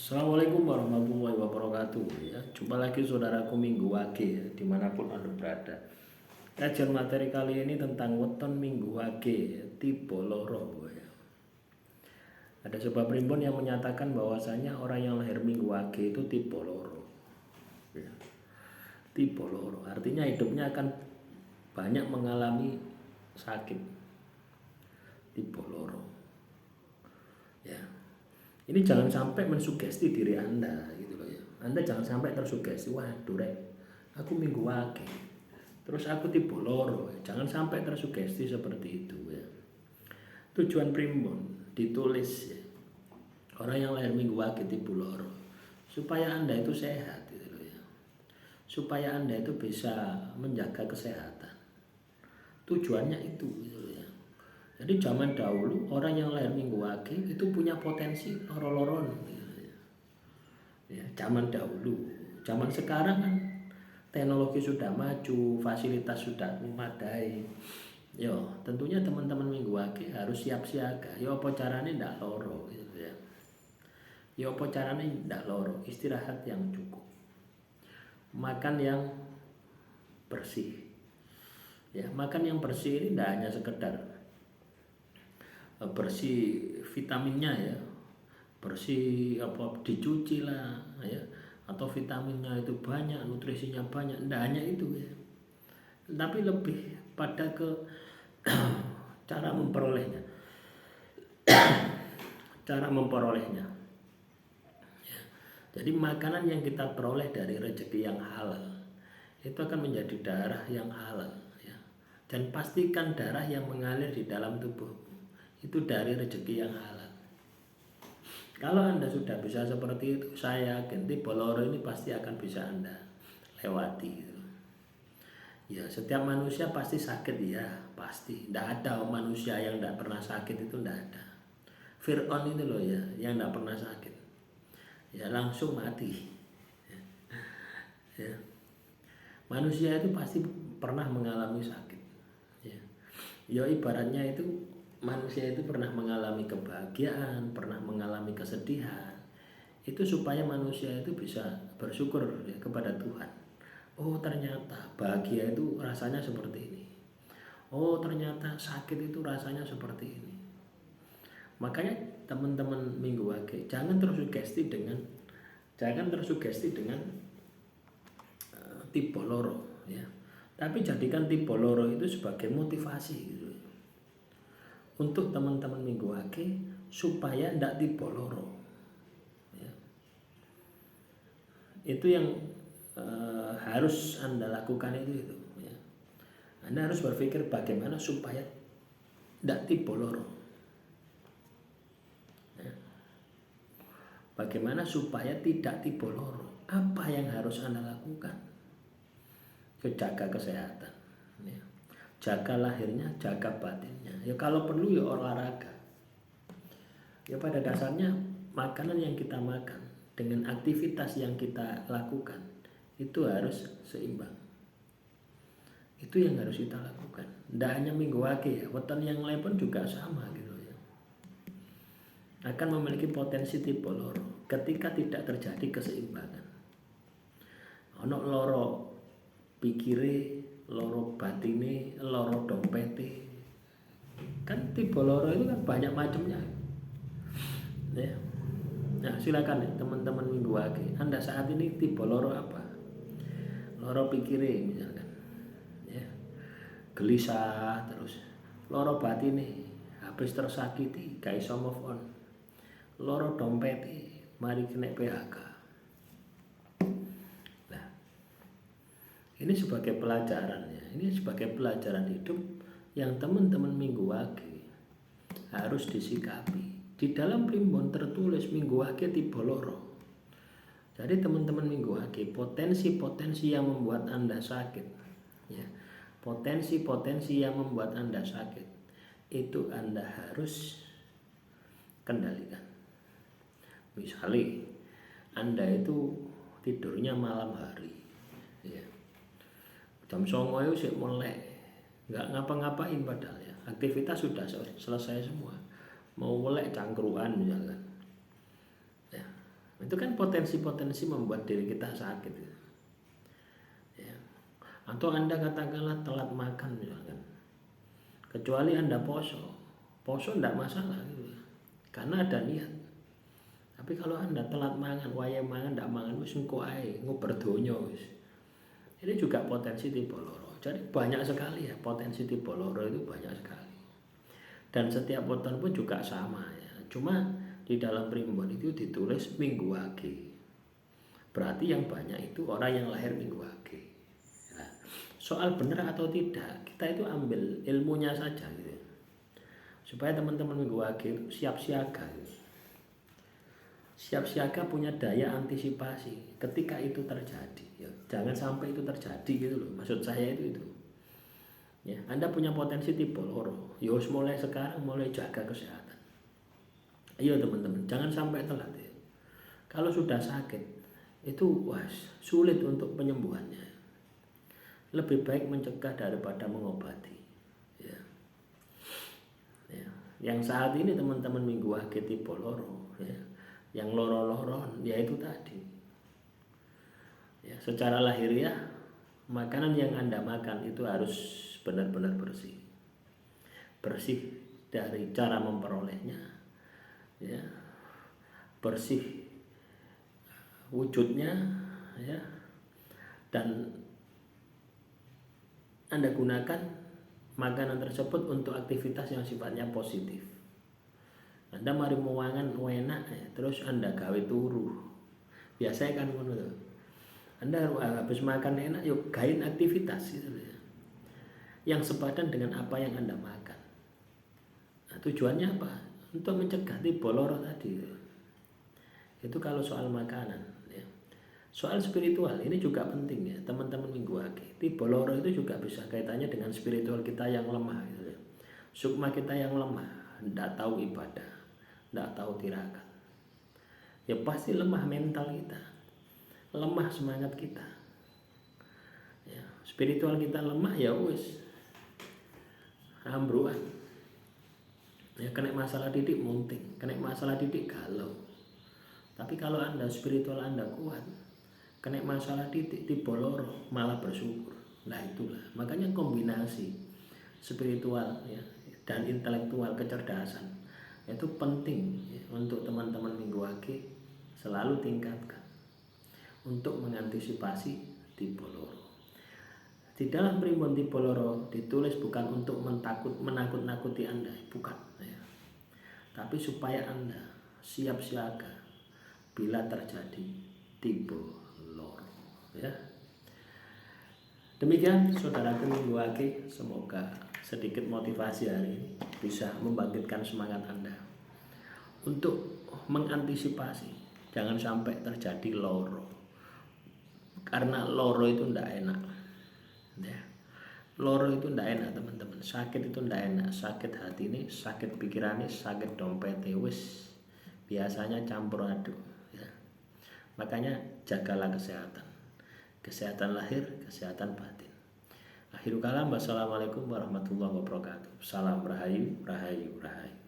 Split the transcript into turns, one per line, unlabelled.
Assalamualaikum warahmatullahi wabarakatuh ya. Jumpa lagi saudaraku Minggu Wage ya, dimanapun Anda berada. Kajian materi kali ini tentang weton Minggu Wage ya, tipe loro ya. Ada sebuah primbon yang menyatakan bahwasanya orang yang lahir Minggu Wage itu tipe loro ya. Tipe loro artinya hidupnya akan banyak mengalami sakit. Tipe loro ya. Ini jangan sampai mensugesti diri Anda gitu loh ya. Anda jangan sampai tersugesti, waduh rek, aku Minggu Wage, terus aku tipe loro. Jangan sampai tersugesti seperti itu ya. Tujuan primbon ditulis ya, orang yang lahir Minggu Wage tipe loro, supaya Anda itu sehat gitu loh ya. Supaya Anda itu bisa menjaga kesehatan. Tujuannya itu gitu loh ya. Jadi zaman dahulu orang yang lahir Minggu Wage itu punya potensi loro-loron gitu ya. Ya, zaman dahulu. Zaman sekarang kan teknologi sudah maju, fasilitas sudah memadai. Yo, tentunya teman-teman Minggu Wage harus siap siaga. Yo apa carane ndak loro gitu ya. Yo apa carane ndak loro, istirahat yang cukup. Makan yang bersih. Ya, makan yang bersih ini tidak hanya sekedar bersih vitaminnya ya, bersih apa dicuci lah ya, atau vitaminnya itu banyak, nutrisinya banyak, tidak hanya itu ya, tapi lebih pada ke cara memperolehnya. Cara memperolehnya ya. Jadi makanan yang kita peroleh dari rezeki yang halal itu akan menjadi darah yang halal ya. Dan pastikan darah yang mengalir di dalam tubuh itu dari rezeki yang halal. Kalau Anda sudah bisa seperti itu, saya yakin tipe loro ini pasti akan bisa Anda lewati. Ya, setiap manusia pasti sakit ya, pasti. Tidak ada manusia yang tidak pernah sakit, itu tidak ada. Fir'aun itu loh ya, yang tidak pernah sakit. Ya langsung mati. Ya. Manusia itu pasti pernah mengalami sakit. Ya ibaratnya itu manusia itu pernah mengalami kebahagiaan, pernah mengalami kesedihan. Itu supaya manusia itu bisa bersyukur ya, kepada Tuhan. Oh ternyata bahagia itu rasanya seperti ini. Oh ternyata sakit itu rasanya seperti ini. Makanya teman-teman Minggu Wage jangan tersugesti dengan tipe loro ya. Tapi jadikan tipe loro itu sebagai motivasi gitu. Untuk teman-teman Minggu Wage supaya tidak tipe loro ya. Itu yang harus Anda lakukan itu ya. Anda harus berpikir bagaimana supaya tidak tipe loro ya. Bagaimana supaya tidak tipe loro, apa yang harus Anda lakukan? Jaga kesehatan ya. Jaga lahirnya, jaga batinnya ya. Kalau perlu ya olahraga ya. Pada dasarnya makanan yang kita makan dengan aktivitas yang kita lakukan itu harus seimbang. Itu yang harus kita lakukan. Tidak hanya Minggu Wage ya, weton yang lain pun juga sama gitu ya. Akan memiliki potensi tipe loro ketika tidak terjadi keseimbangan. Ono loro pikire, loro batine, loro dompete. Kan tipe loro itu kan banyak macamnya. Ya. Nah, silakan ya teman-teman Minggu Wage. Anda saat ini tipe loro apa? Loro pikire misalkan. Ya. Gelisah terus. Loro batine, habis tersakiti, gak iso move on. Loro dompete, mari kena PHK. Nah, ini sebagai pelajaran ya. Ini sebagai pelajaran hidup yang teman-teman Minggu Wage harus disikapi. Di dalam primbon tertulis Minggu Wage tipe loro. Jadi teman-teman Minggu Wage, potensi-potensi yang membuat Anda sakit ya. Potensi-potensi yang membuat Anda sakit itu Anda harus kendalikan. Misalnya Anda itu tidurnya malam hari ya. Jam 09.00 itu sih melek, nggak ngapa-ngapain padahal ya. Aktivitas sudah selesai semua. Mau melek cangkruan misalkan ya. Itu kan potensi-potensi membuat diri kita sakit gitu. Ya. Atau Anda katakanlah telat makan misalkan. Kecuali Anda poso enggak masalah gitu. Karena ada niat. Tapi kalau Anda telat mangan, wayah mangan ndak mangan wis engko ae, nguber donya wis. Ini juga potensi tipe loro. Jadi banyak sekali ya potensi tipe loro itu banyak sekali. Dan setiap weton pun juga sama ya. Cuma di dalam primbon itu ditulis Minggu Wage. Berarti yang banyak itu orang yang lahir Minggu Wage. Nah, soal benar atau tidak, kita itu ambil ilmunya saja gitu. Supaya teman-teman Minggu Wage siap siaga gitu. Siap siaga punya daya antisipasi ketika itu terjadi ya, jangan sampai itu terjadi gitu loh, maksud saya itu ya. Anda punya potensi tipe loro ya, mulai sekarang mulai jaga kesehatan. Ayo teman-teman, jangan sampai telat ya. Kalau sudah sakit itu sulit untuk penyembuhannya. Lebih baik mencegah daripada mengobati ya. Ya. Yang saat ini teman-teman Minggu Wage tipe loro ya, yang loro-loron yaitu tadi ya, secara lahiriah makanan yang Anda makan itu harus benar-benar bersih dari cara memperolehnya ya, bersih wujudnya ya, dan Anda gunakan makanan tersebut untuk aktivitas yang sifatnya positif. Anda mari mewangan enak ya, terus Anda gawe turu. Biasanya kan ngono tuh. Anda habis makan enak yuk gain aktivitas gitu ya. Yang sepadan dengan apa yang Anda makan. Nah, tujuannya apa? Untuk mencegah tipe loro tadi. Itu kalau soal makanan ya. Soal spiritual ini juga penting ya, teman-teman Minggu Wage. Tipe loro itu juga bisa kaitannya dengan spiritual kita yang lemah gitu ya. Sukma kita yang lemah, tidak tahu ibadah, tidak tahu tirakat. Ya pasti lemah mental kita, lemah semangat kita. Ya, spiritual kita lemah ya wis ambruan. Ya kena masalah didik munting, kena masalah didik galau. Tapi kalau Anda spiritual Anda kuat, kena masalah didik tipe loro malah bersyukur. Nah itulah, makanya kombinasi spiritual ya dan intelektual kecerdasan itu penting ya, untuk teman-teman Minggu Wage selalu tingkatkan untuk mengantisipasi tipe loro. Di dalam primbon tipe loro ditulis bukan untuk menakut-nakuti Anda, bukan ya. Tapi supaya Anda siap siaga bila terjadi tipe loro ya. Demikian saudaraku Minggu Wage, semoga sedikit motivasi hari ini bisa membangkitkan semangat Anda untuk mengantisipasi jangan sampai terjadi loro. Karena loro itu tidak enak ya. Loro itu tidak enak teman-teman. Sakit itu tidak enak. Sakit hati ini, sakit pikiran ini, sakit dompet wis biasanya campur aduk ya. Makanya jagalah kesehatan. Kesehatan lahir, kesehatan batin. Akhirul kalam, wassalamualaikum warahmatullahi wabarakatuh. Salam rahayu, rahayu, rahayu.